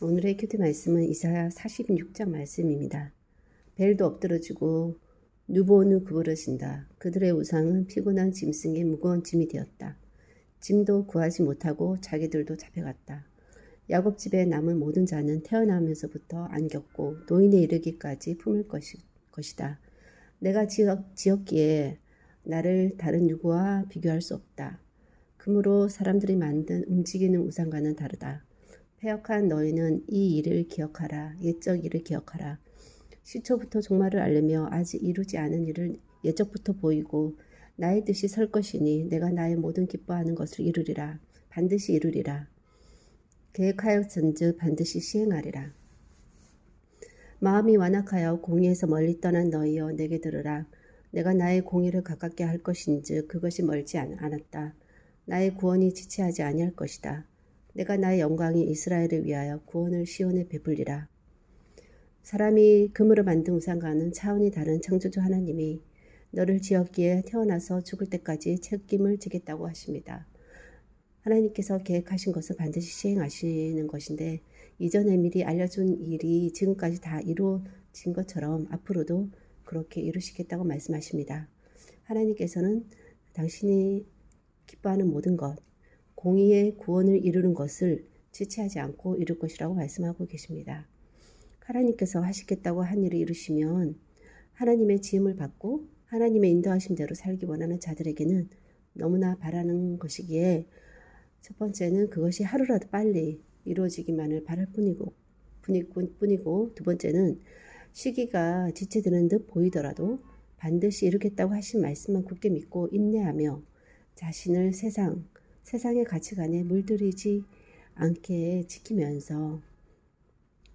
오늘의 큐티 말씀은 이사야 46장 말씀입니다. 벨도 엎드러지고 누보는 구부러진다. 그들의 우상은 피곤한 짐승의 무거운 짐이 되었다. 짐도 구하지 못하고 자기들도 잡혀갔다. 야곱 집에 남은 모든 자는 태어나면서부터 안겼고 노인에 이르기까지 품을 것이다. 내가 지었기에 나를 다른 누구와 비교할 수 없다. 그러므로 사람들이 만든 움직이는 우상과는 다르다. 패역한 너희는 이 일을 기억하라. 옛적 일을 기억하라. 시초부터 종말을 알려며 아직 이루지 않은 일을 예적부터 보이고 나의 뜻이 설 것이니 내가 나의 모든 기뻐하는 것을 이루리라. 반드시 이루리라. 계획하였은즉 반드시 시행하리라. 마음이 완악하여 공의에서 멀리 떠난 너희여 내게 들으라. 내가 나의 공의를 가깝게 할 것인즉 그것이 멀지 않았다. 나의 구원이 지체하지 아니할 것이다. 내가 나의 영광이 이스라엘을 위하여 구원을 시온에 베풀리라. 사람이 금으로 만든 우상과는 차원이 다른 창조주 하나님이 너를 지었기에 태어나서 죽을 때까지 책임을 지겠다고 하십니다. 하나님께서 계획하신 것을 반드시 시행하시는 것인데 이전에 미리 알려준 일이 지금까지 다 이루어진 것처럼 앞으로도 그렇게 이루시겠다고 말씀하십니다. 하나님께서는 당신이 기뻐하는 모든 것, 공의의 구원을 이루는 것을 지체하지 않고 이룰 것이라고 말씀하고 계십니다. 하나님께서 하시겠다고 한 일을 이루시면 하나님의 지음을 받고 하나님의 인도하심대로 살기 원하는 자들에게는 너무나 바라는 것이기에 첫 번째는 그것이 하루라도 빨리 이루어지기만을 바랄 뿐이고 두 번째는 시기가 지체되는 듯 보이더라도 반드시 이루겠다고 하신 말씀만 굳게 믿고 인내하며 자신을 세상의 가치관에 물들이지 않게 지키면서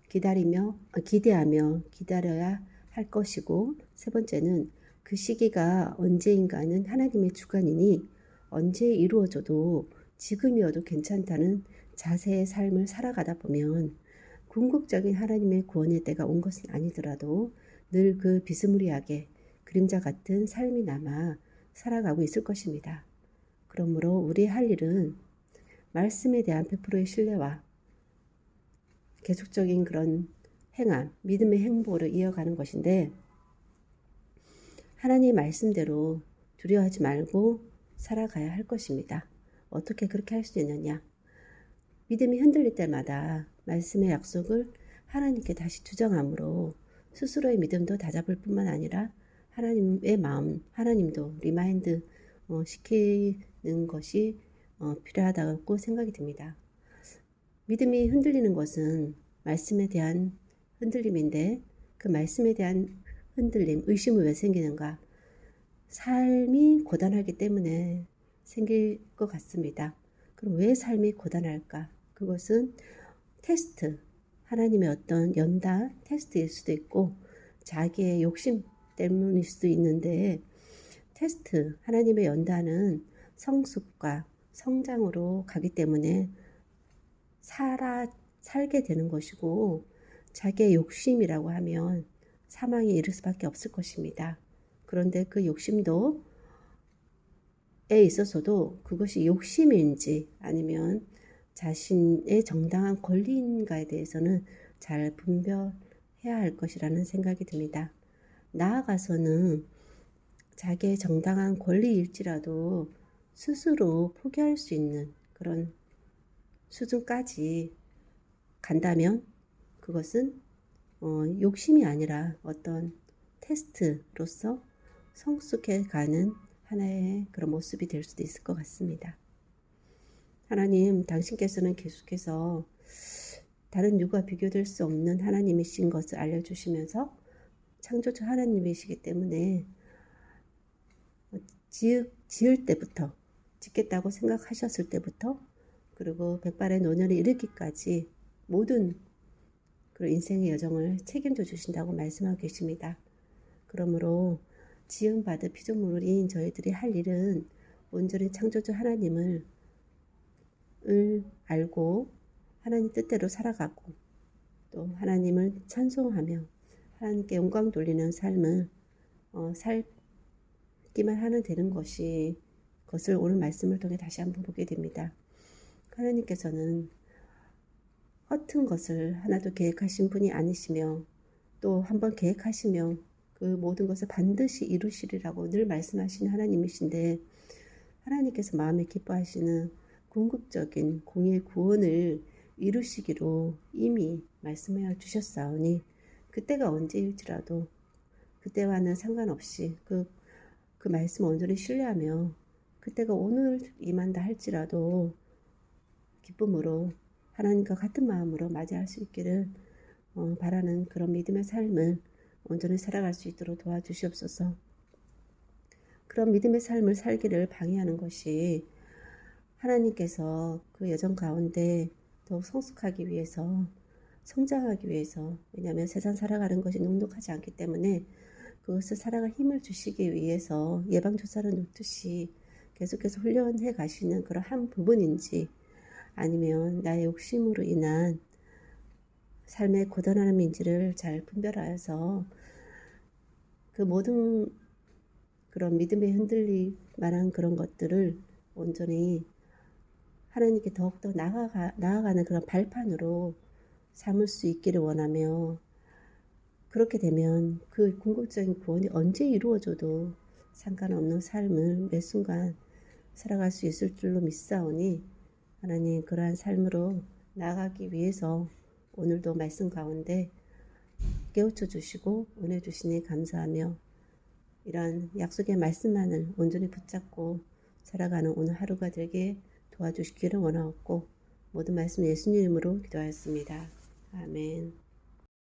기대하며 기다려야 할 것이고 세 번째는 그 시기가 언제인가는 하나님의 주관이니 언제 이루어져도 지금이어도 괜찮다는 자세의 삶을 살아가다 보면 궁극적인 하나님의 구원의 때가 온 것은 아니더라도 늘 그 비스무리하게 그림자 같은 삶이 남아 살아가고 있을 것입니다. 그러므로 우리의 할 일은 말씀에 대한 100%의 신뢰와 계속적인 그런 행함, 믿음의 행보를 이어가는 것인데 하나님의 말씀대로 두려워하지 말고 살아가야 할 것입니다. 어떻게 그렇게 할 수 있느냐? 믿음이 흔들릴 때마다 말씀의 약속을 하나님께 다시 주장함으로 스스로의 믿음도 다잡을 뿐만 아니라 하나님의 마음, 하나님도 리마인드 시키는 것이 필요하다고 생각이 듭니다. 믿음이 흔들리는 것은 말씀에 대한 흔들림인데 그 말씀에 대한 흔들림, 의심은 왜 생기는가? 삶이 고단하기 때문에 생길 것 같습니다. 그럼 왜 삶이 고단할까? 그것은 테스트, 하나님의 어떤 연다 테스트일 수도 있고 자기의 욕심 때문일 수도 있는데 테스트, 하나님의 연다는 성숙과 성장으로 가기 때문에 살게 되는 것이고 자기의 욕심이라고 하면 사망에 이를 수밖에 없을 것입니다. 그런데 그 욕심도 에 있어서도 그것이 욕심인지 아니면 자신의 정당한 권리인가에 대해서는 잘 분별해야 할 것이라는 생각이 듭니다. 나아가서는 자기의 정당한 권리일지라도 스스로 포기할 수 있는 그런 수준까지 간다면 그것은 욕심이 아니라 어떤 테스트로서 성숙해가는 하나의 그런 모습이 될 수도 있을 것 같습니다. 하나님, 당신께서는 계속해서 다른 누구와 비교될 수 없는 하나님이신 것을 알려주시면서 창조주 하나님이시기 때문에 지을 때부터, 짓겠다고 생각하셨을 때부터 그리고 백발의 노년에 이르기까지 모든 그런 인생의 여정을 책임져 주신다고 말씀하고 계십니다. 그러므로 지음받은 피조물인 저희들이 할 일은 온전히 창조주 하나님을 알고 하나님 뜻대로 살아가고 또 하나님을 찬송하며 하나님께 영광 돌리는 삶을 살기만 하면 되는 것을 오늘 말씀을 통해 다시 한번 보게 됩니다. 하나님께서는 허튼 것을 하나도 계획하신 분이 아니시며 또 한번 계획하시면 그 모든 것을 반드시 이루시리라고 늘 말씀하시는 하나님이신데 하나님께서 마음에 기뻐하시는 궁극적인 공의의 구원을 이루시기로 이미 말씀하여 주셨사오니 그때가 언제일지라도 그때와는 상관없이 그 말씀을 온전히 신뢰하며 그때가 오늘 임한다 할지라도 기쁨으로 하나님과 같은 마음으로 맞이할 수 있기를 바라는 그런 믿음의 삶을 온전히 살아갈 수 있도록 도와주시옵소서. 그런 믿음의 삶을 살기를 방해하는 것이 하나님께서 그 여정 가운데 더욱 성숙하기 위해서 성장하기 위해서 왜냐하면 세상 살아가는 것이 넉넉하지 않기 때문에 그것을 살아갈 힘을 주시기 위해서 예방주사를 놓듯이 계속해서 훈련해 가시는 그런 한 부분인지 아니면 나의 욕심으로 인한 삶의 고단함인지를 잘 분별하여서 그 모든 그런 믿음에 흔들릴 만한 그런 것들을 온전히 하나님께 더욱더 나아가는 그런 발판으로 삼을 수 있기를 원하며 그렇게 되면 그 궁극적인 구원이 언제 이루어져도 상관없는 삶을 매 순간 살아갈 수 있을 줄로 믿사오니 하나님 그러한 삶으로 나아가기 위해서 오늘도 말씀 가운데 깨우쳐 주시고 은혜 주시니 감사하며 이러한 약속의 말씀만을 온전히 붙잡고 살아가는 오늘 하루가 되게 도와주시기를 원하옵고 모든 말씀 예수님 이름으로 기도하였습니다. 아멘.